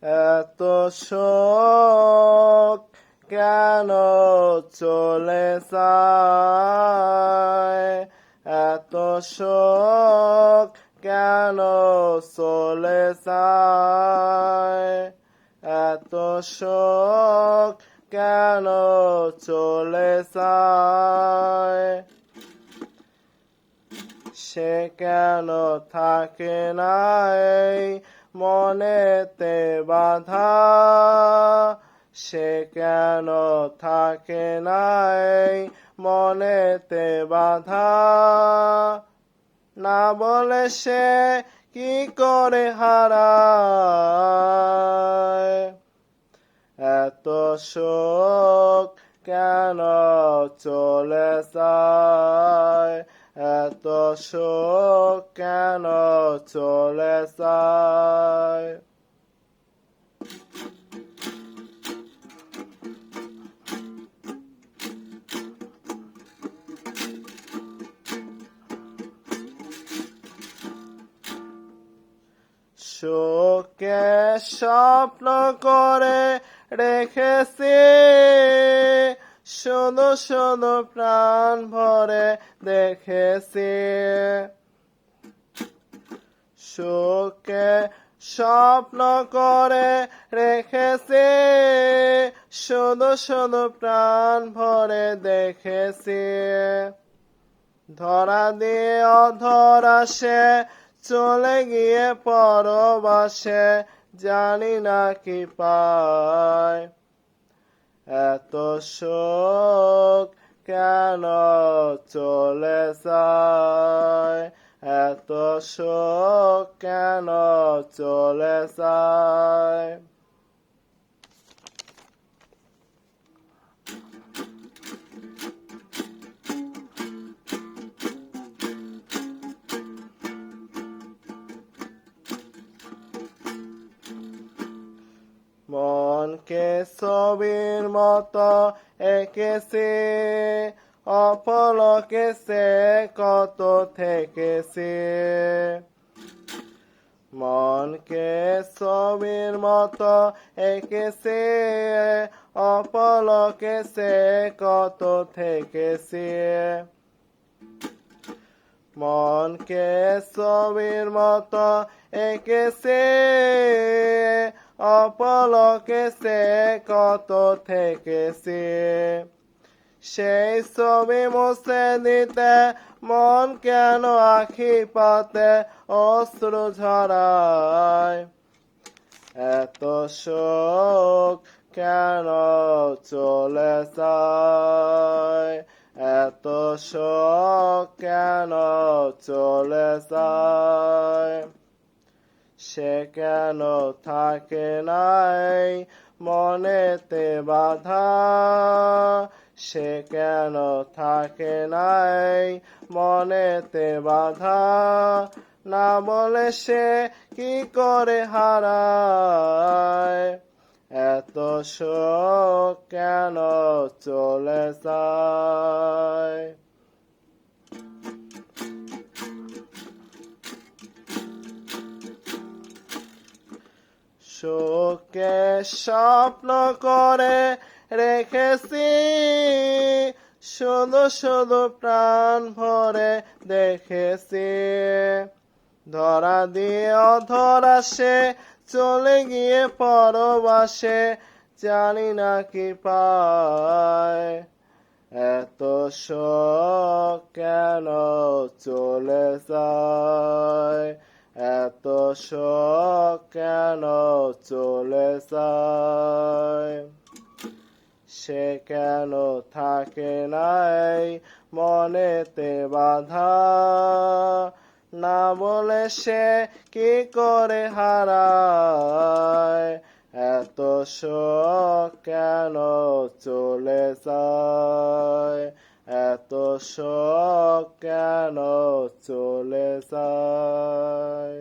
এত শোক কেন চলে যায়, এত শোক কেন চলে যায়, এত শোক কেন চলে যায়। সে কেন থাকে না এই মনেতে বাধা, সে কেন থাকে না এই মনেতে বাধা। না বলে সে কি করে হারায়, এত শোক কেন চলে যায়, এত শোক কেন চলে যায়। শোকে স্বপ্ন করে রেখেছি, শুধু শুধু প্রাণ ভরে দেখেছি। শোকে স্বপ্ন করে রেখেছি, শুধু শুধু প্রাণ ভরে দেখেছি। ধরা দিয়ে অধরা সে চলে গিয়ে পরবাসে, জানি না কি পায়। এত শোক কেন চলে যায়, এত শোক কেন চলে যায়। মনকে ছবির মতো এঁকেছি, অপলকে সে কত থেকেছি। মনকে ছবির মতো এঁকেছি, অপলকে সে কত থেকেছি। মনকে ছবির মতো এঁকেছি, অপলকে সে কত থেকেছি। সেই ছবি মুছে দিতে মন কেন আখি পাতে অশ্রু ঝরায়, এত শোক কেন চলে যায়, এত শোক কেন চলে যায়। সে কেন থাকে নাই মনেতে বাধা, সে কেন থাকে নাই মনেতে বাধা। না বলে সে কি করে হারায়, এত শোক কেন চলে যায়। শোকে স্বপ্ন করে রেখেছি, শুধু শুধু প্রাণ ভরে দেখেছি। ধরা দিয়ে অধরা সে চলে গিয়ে পরবাসে, জানি না কি পায়। এত শোক কেন চলে যায়, এত শোক কেন চলে যায়। সে কেন থাকে নাই মনেতে বাধা, না বলে সে কি করে হারায়। এত শোক কেন চলে যায়, এত শোক কেন চলে যায়।